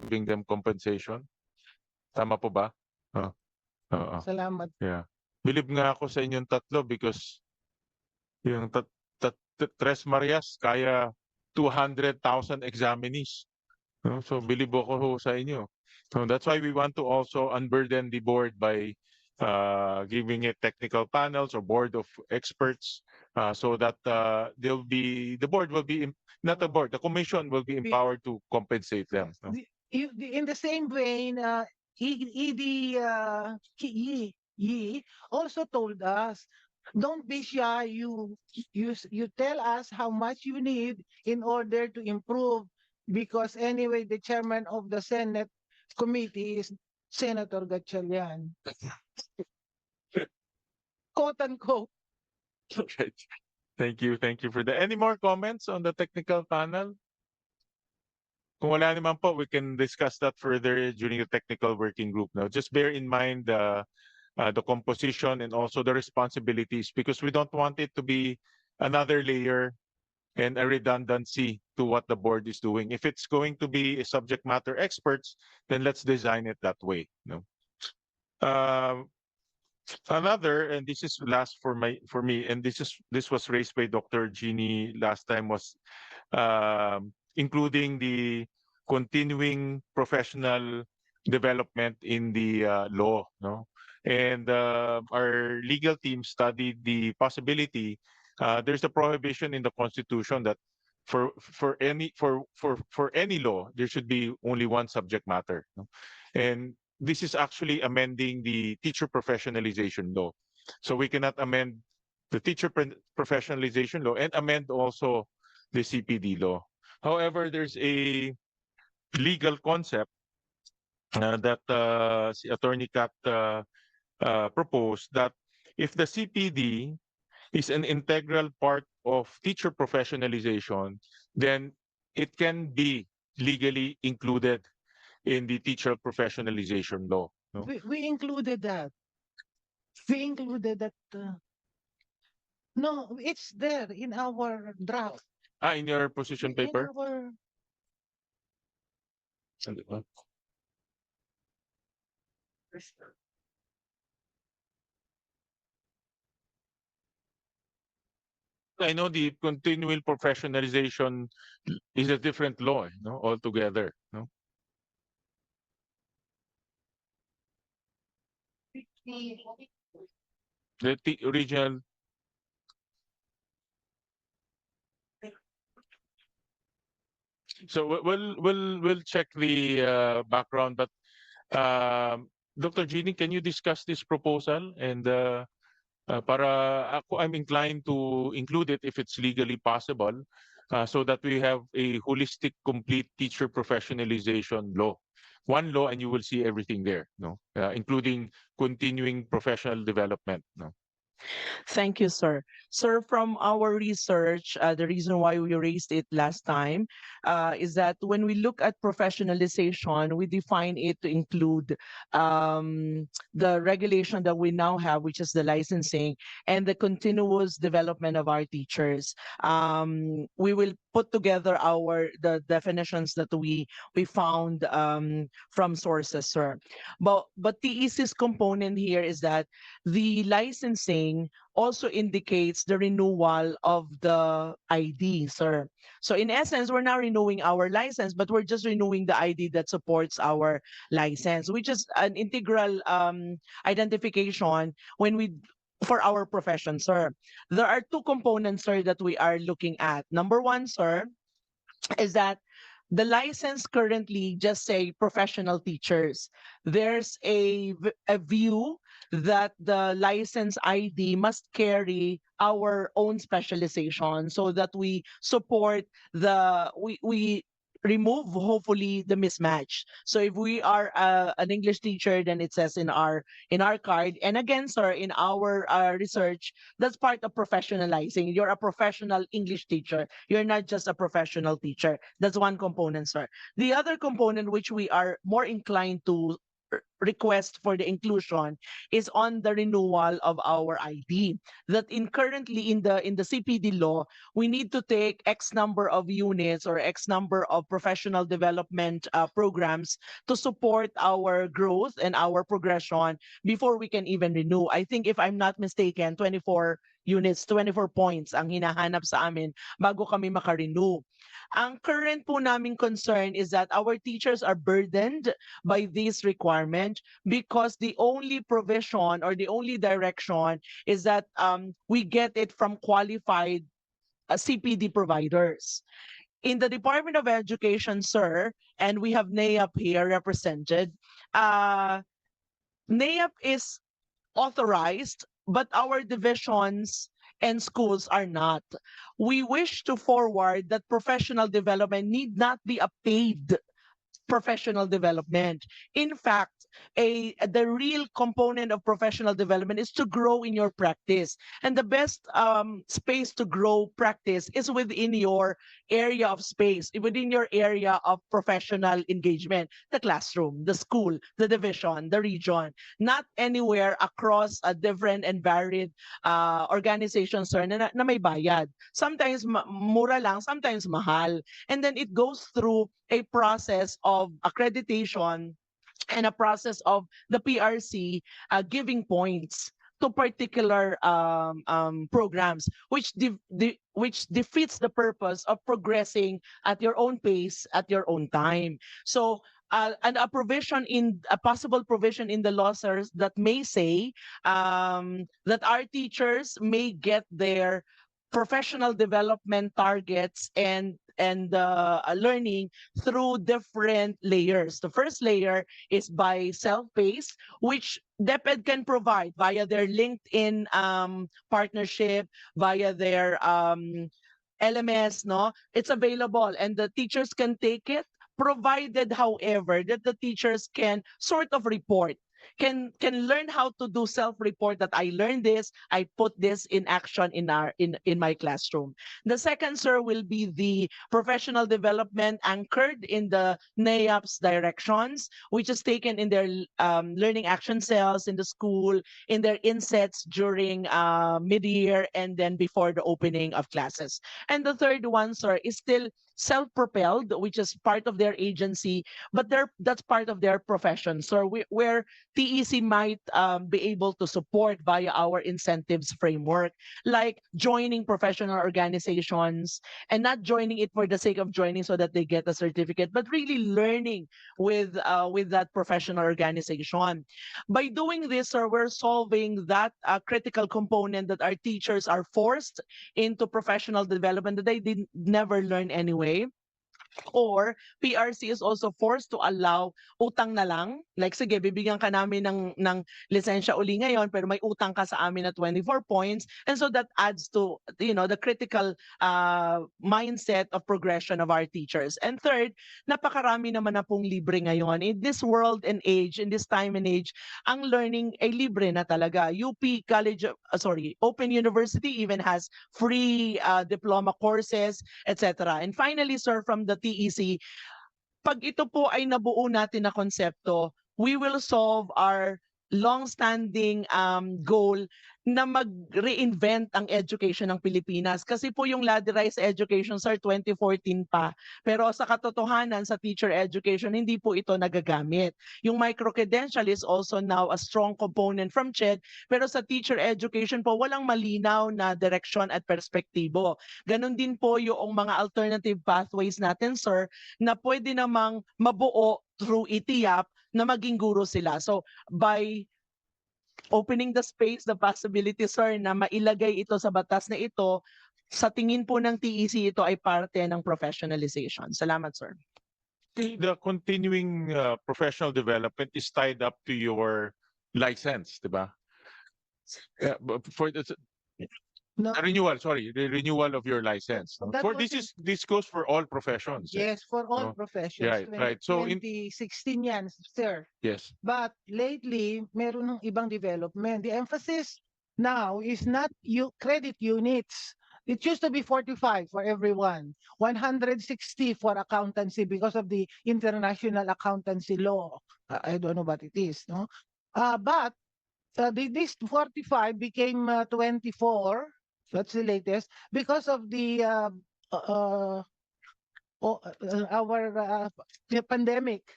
giving them compensation. Tama po ba? Oo. Salamat. Yeah. Bilib nga ako sa inyong tatlo because yung Tres Marias kaya 200,000 examinees. No? So bilib ako sa inyo. So that's why we want to also unburden the board by giving it technical panels or board of experts so that the board will be not the board, the commission will be empowered to compensate them. No? In the same vein, Yi also told us, don't be shy. You tell us how much you need in order to improve, because anyway, the chairman of the Senate committee is Senator Gatchalian. Quote unquote. Okay. Thank you for that. Any more comments on the technical panel? Kung wala naman po, we can discuss that further during the technical working group. Now, just bear in mind the composition and also the responsibilities, because we don't want it to be another layer and a redundancy to what the board is doing. If it's going to be a subject matter experts, then let's design it that way. No. Another, and this is last for me, and this was raised by Dr. Jeannie last time, was including the continuing professional development in the law. No. And our legal team studied the possibility. There's a prohibition in the Constitution that for any law there should be only one subject matter. No? And this is actually amending the teacher professionalization law. So we cannot amend the teacher professionalization law and amend also the CPD law. However, there's a legal concept that Attorney Kat proposed, that if the CPD is an integral part of teacher professionalization, then it can be legally included in the teacher professionalization law. No? We included that. We included that. No, it's there in our draft. In your position paper? I know the continual professionalization is a different law, no, altogether. No? The original. So we'll check the background, but Dr. Jeannie, can you discuss this proposal? And para ako, I'm inclined to include it if it's legally possible, so that we have a holistic, complete teacher professionalization law. One law, and you will see everything there, no, including continuing professional development. No. Thank you, sir. Sir, from our research, the reason why we raised it last time is that when we look at professionalization, we define it to include the regulation that we now have, which is the licensing and the continuous development of our teachers. We will put together the definitions that we found from sources, sir. But the easiest component here is that the licensing also indicates the renewal of the ID, sir. So in essence, we're not renewing our license, but we're just renewing the ID that supports our license, which is an integral identification for our profession, sir. There are two components, sir, that we are looking at. Number one, sir, is that the license currently just say professional teachers. There's a view that the license ID must carry our own specialization so that we support we remove hopefully the mismatch. So if we are an English teacher, then it says in our card. And again, sir, in our research, that's part of professionalizing. You're a professional English teacher. You're not just a professional teacher. That's one component, sir. The other component which we are more inclined to request for the inclusion is on the renewal of our ID. That in currently in the CPD law, we need to take X number of units or X number of professional development programs to support our growth and our progression before we can even renew. I think if I'm not mistaken, 24 units, 24 points ang hinahanap sa amin bago kami makarenew. Ang current po naming concern is that our teachers are burdened by this requirement because the only provision or the only direction is that we get it from qualified CPD providers. In the Department of Education, sir, and we have NAEP here represented, NAEP is authorized, but our divisions and schools are not. We wish to forward that professional development need not be a paid professional development. In fact, the real component of professional development is to grow in your practice. And the best space to grow practice is within your area of space, within your area of professional engagement, the classroom, the school, the division, the region, not anywhere across a different and varied organizations sir, na may bayad. Sometimes mura lang, sometimes mahal. And then it goes through a process of accreditation and a process of the PRC giving points to particular programs, which defeats the purpose of progressing at your own pace, at your own time. So, and a possible provision in the law, sirs, that may say that our teachers may get their professional development targets and learning through different layers. The first layer is by self-paced, which DepEd can provide via their LinkedIn partnership, via their LMS, no? It's available and the teachers can take it, provided, however, that the teachers can sort of report, can learn how to do self-report that I learned this, I put this in action in my classroom. The second, sir, will be the professional development anchored in the NAEP's directions, which is taken in their learning action cells in the school, in their insets during mid-year and then before the opening of classes. And the third one, sir, is still self-propelled, which is part of their agency, but that's part of their profession. So where TEC might be able to support via our incentives framework, like joining professional organizations and not joining it for the sake of joining so that they get a certificate, but really learning with that professional organization. By doing this, sir, we're solving that critical component that our teachers are forced into professional development that they didn't never learn anyway. Or PRC is also forced to allow utang na lang. Like, sige, bibigyan ka namin ng lisensya uli ngayon, pero may utang ka sa amin na 24 points. And so that adds to, the critical mindset of progression of our teachers. And third, napakarami naman na pong libre ngayon. In this world and age, in this time and age, ang learning ay libre na talaga. Open University even has free diploma courses, etc. And finally, sir, from the TEC, pag ito po ay nabuo natin na konsepto, we will solve our long-standing goal na mag-reinvent ang education ng Pilipinas. Kasi po yung ladderized education, sir, 2014 pa. Pero sa katotohanan, sa teacher education, hindi po ito nagagamit. Yung micro-credential is also now a strong component from CHED, pero sa teacher education po, walang malinaw na direksyon at perspektibo. Ganon din po yung mga alternative pathways natin, sir, na pwede namang mabuo through ETIAP na maging guro sila. So, by opening the space, the possibility, sir, na mailagay ito sa batas na ito, sa tingin po ng TEC, ito ay parte ng professionalization. Salamat, sir. The continuing professional development is tied up to your license, di ba? For the No, the renewal of your license. No? That For was this goes for all professions. yes, for all No. professions. Right. So in 2016 yan, sir. yes. But lately, meron ng ibang development. The emphasis now is not credit units. It used to be 45 for everyone, 160 for accountancy because of the international accountancy law. I don't know what it is, no? But this 45 became 24. That's the latest because of the our the pandemic.